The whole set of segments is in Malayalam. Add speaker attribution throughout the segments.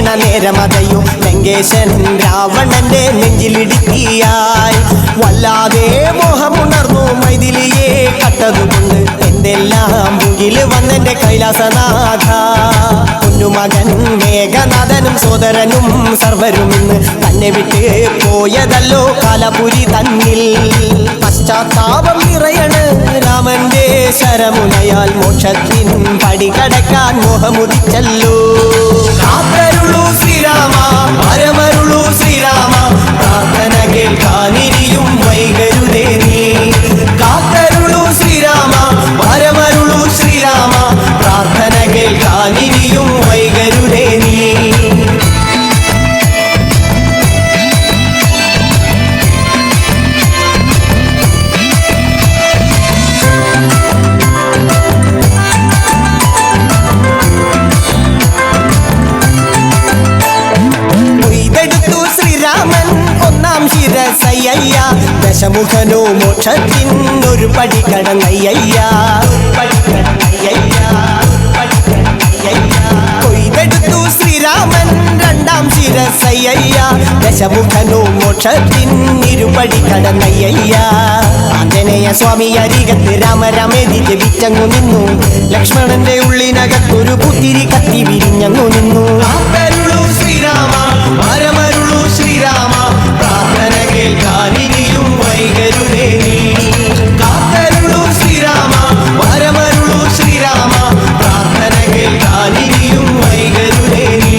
Speaker 1: രാമനെയണ നേരമതയോ ലങ്കേശൻ രാവണന്റെ നെഞ്ചിലിടുക്കിയായി വല്ലാതെ മോഹമുണർന്നു മൈഥിലിയെ കട്ടതുകൊണ്ട് എന്തെല്ലാം മുകില് വന്നെന്റെ കൈലാസനാഥ കുഞ്ഞുമകൻ മേഘനാഥനും സോദരനും സർവരും ഇന്ന് തന്നെ വിട്ട് പോയതല്ലോ കാലപുരി തന്നിൽ പശ്ചാത്താപം നിറയണ് രാമന്റെ ശരമുനയാൽ മോക്ഷത്തിൻ പടികടക്കാൻ മോഹമുദിച്ചല്ലോ കാത്തരുളൂ ശ്രീരാമ വരമരുളൂ ശ്രീരാമ പ്രാർത്ഥന കേൾക്കാനിരിയും വൈകരുതേ നീ കാത്തരുളൂ ശ്രീരാമ വരമരുളൂ ശ്രീരാമ പ്രാർത്ഥന കേൾക്കാനിരിയും വൈകരുതേ നീ ദശമുഖനോ മോക്ഷത്തിൻ ഒരു പടി കടന്നയ്യ കൊയ്തെടുത്തു ശ്രീരാമൻ രണ്ടാം ശിരസയ്യ ദശമുഖനോ മോക്ഷത്തിൻ ഇരുപടി കടന്നയ്യ ആഞ്ജനേയ സ്വാമി അരികത്ത് രാമരാമേതി ജപിച്ചങ്ങു നിന്നു ലക്ഷ്മണന്റെ ഉള്ളിനകത്തൊരു പുത്തിരി കത്തി വിരിഞ്ഞങ്ങു നിന്നു ശ്രീരാമ വരമരുളൂ ശ്രീരാമ പ്രാർത്ഥന കേൾക്കാനിനിയും വൈകരുതേ നീ കാത്തരുളൂ ശ്രീരാമ വരമരുളൂ ശ്രീരാമ പ്രാർത്ഥന കേൾക്കാനിനിയും വൈകരുതേ നീ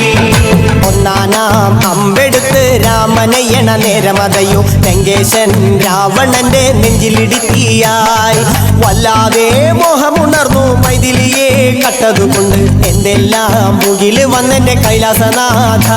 Speaker 1: ഒന്നാനാം അമ്പെടുത്ത് രാമനെയണ നേരമതയോ ലങ്കേശൻ രാവണന്റെ നെഞ്ചിലിടുക്കിയായി വല്ലാതെ മോഹമുണർന്നു മൈഥിലിയെ കട്ടതുകൊണ്ട് എന്തെല്ലാം മുകില് വന്നെന്റെ കൈലാസനാഥ